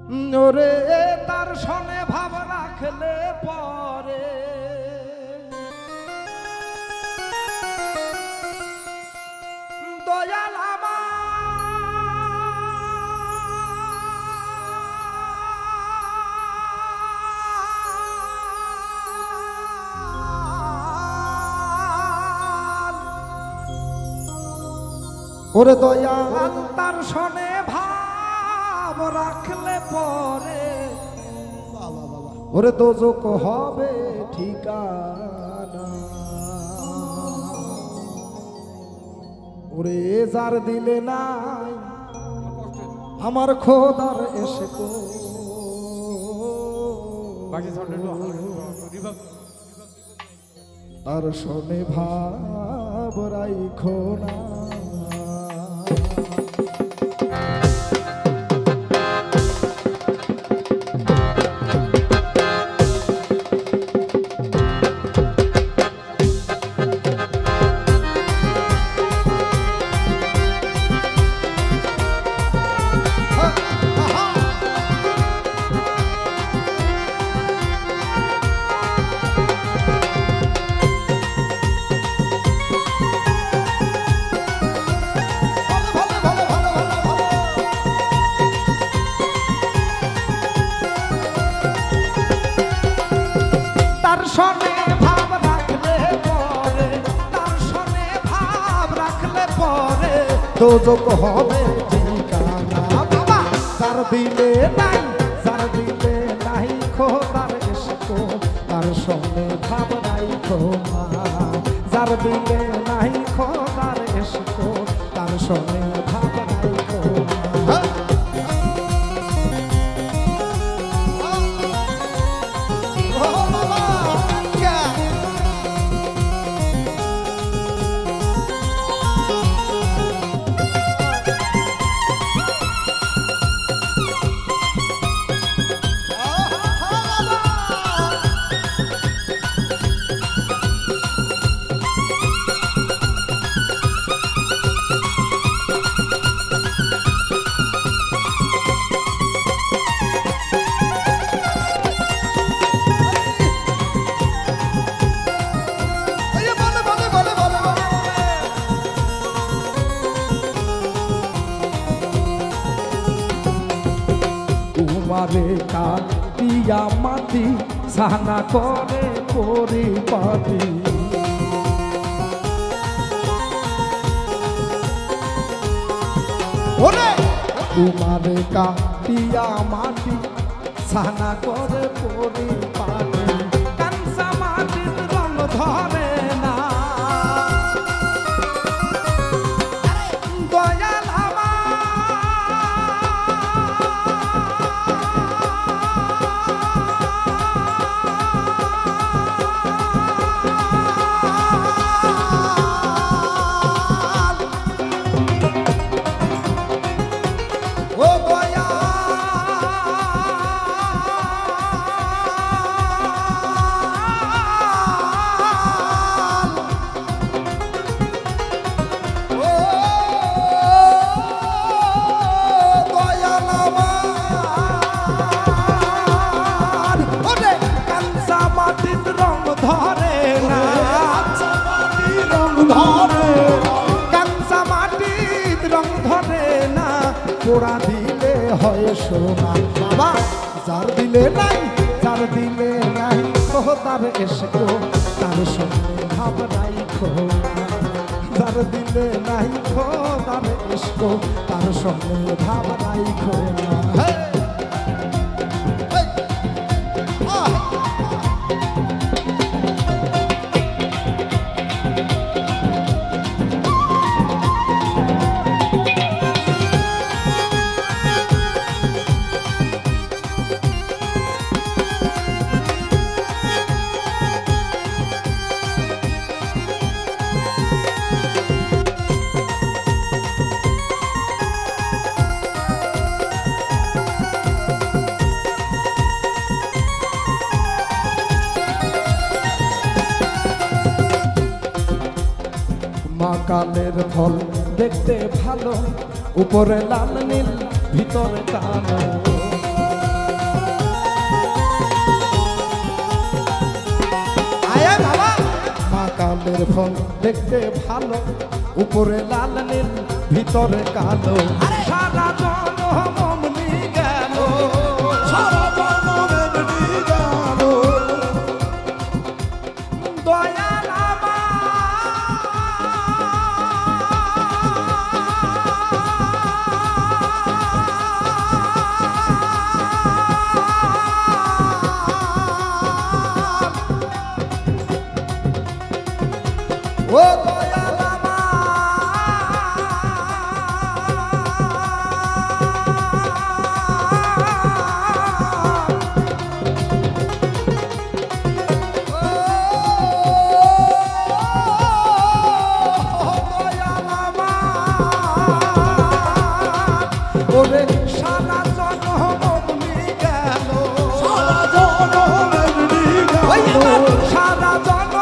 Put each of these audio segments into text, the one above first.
ওরে তার সনে ভাব রাখলে পরে দয়াল ওরে দয়াল তার সনে ভাব রাখলে পরে ওরে দোজক হবে ঠিকানা ওরে যার দিলে নাই আমার খোদার এসে কো তার সনে ভাব রাইখো না সনে ভাব রাখলে পরে তার সনে ভাব রাখলে পরে দোজক হবে ঠিকানা বাবা যার দিলে নাই খোদার এসকো তার সনে ভাব রাইখো না যার দিলে নাই খোদার এসকো তার সনে ভাব রাইখো না তোমারে কাটিয়া মাটি সানা করে পরিপাটি তোমারে কাটিয়া মাটি সানা করে পরিপাটি কাঁচা মাটির রং ধরে না দয়াল পোড়া দিলে হয় সোনা বাবা যার দিলে নাই তার এসকো তার সঙ্গে ভাব রাইখো যার দিলে নাই তার এসকো তার সঙ্গে ভাব রাইখো না কালের ফল দেখতে ভালো উপরে লাল নীল ভিতরে কালো ফল দেখতে ভালো, উপরে লাল নীল ভিতরে কালো, সারা জনম অমনি গেল, সারা জনম এমনি গেল। দয়াল ও দয়াল ওরে সারা জনম অমনি গেল, সারা জনম এমনি গেল। সারা জনম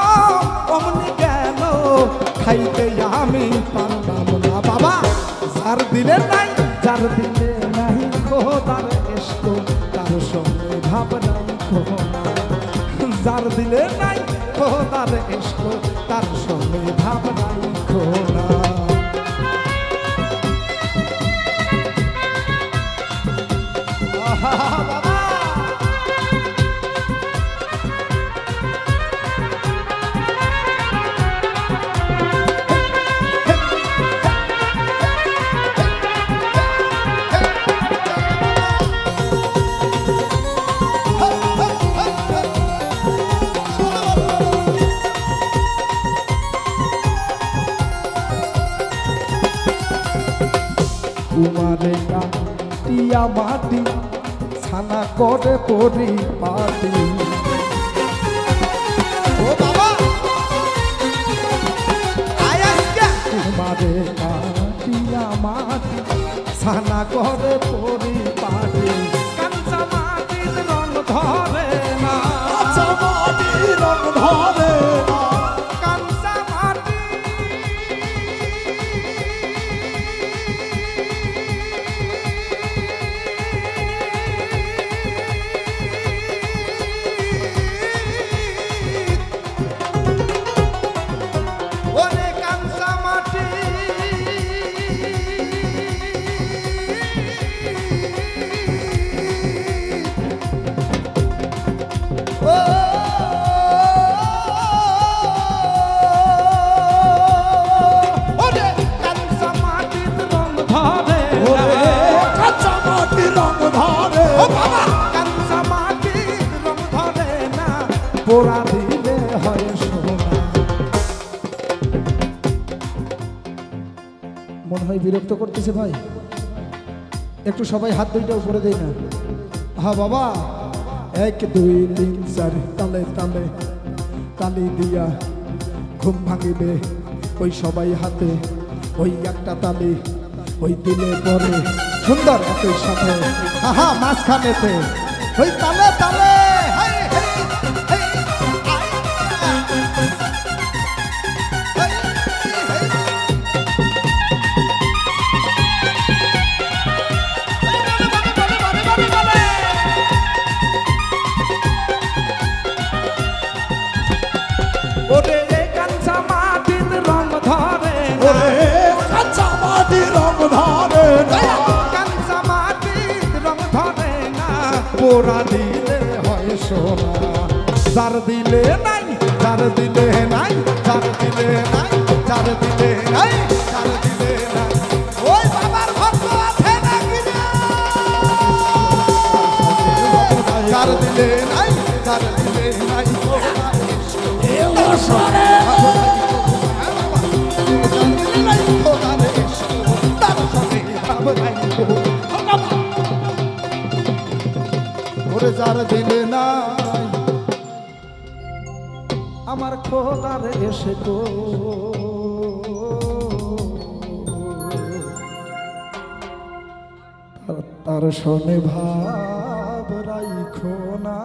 অমনি গেল, খাইতে আমি পারলাম না বাবা। যার দিলে নাই, যার দিলে নাই খোদার ইশক, তার সঙ্গে ভাব নাই খোদা। যার দিলে নাই খোদার ইশক, তার সঙ্গে ভাব নাই খোদা। বাবা কুমারে কাটিয়া মাটি ছানা করে পরিপাটি, ও বাবা কুমারে কাটিয়া মাটি ছানা করে পরিপাটি, কাঁচা মাটির রং ধরে না, কাঁচা মাটির রং ধরে না। কাঁচা মাটি ওরে কাঁচা মাটি ও ওরে কাঁচা মাটির রং ধরে ওরে কাঁচা মাটির রং ধরে ও বাবা, কাঁচা মাটির রং ধরে না, পোড়া দিলে হয় সোনা। মনে হয় বিরক্ত করতেছে ভাই, একটু সবাই হাত দুইটা উপরে দেই না। হ্যাঁ বাবা, 1 2 3 4 তালে তালে তালি দিয়া ঘুম ভাঙিবে, ওই সবাই হাতে ওই একটা তালি, ওই দিলে পরে সুন্দর একই সাথে, আহা মাঝখানেতে ওই তালে তালে হাই, হাই, হাই, আই, হাই, হাই। ওরে কাঁচা মাটির রং ধরে না, ওরে কাঁচা মাটির রং ধরে না। কাঁচা মাটির রং ধরে না, পোড়া দিলে হয় সোনা। যার দিলে নাই, যার দিলে নাই, যার দিলে নাই, যার দিলে নাই, যার দিলে নাই, ওই বাবার ভক্ত আছে নাকি না? যার দিলে নাই, যার দিলে নাই, ওরে যার দিলে নাই আমার খোদার এসে গো, তার শোনে ভাব রাইখো না।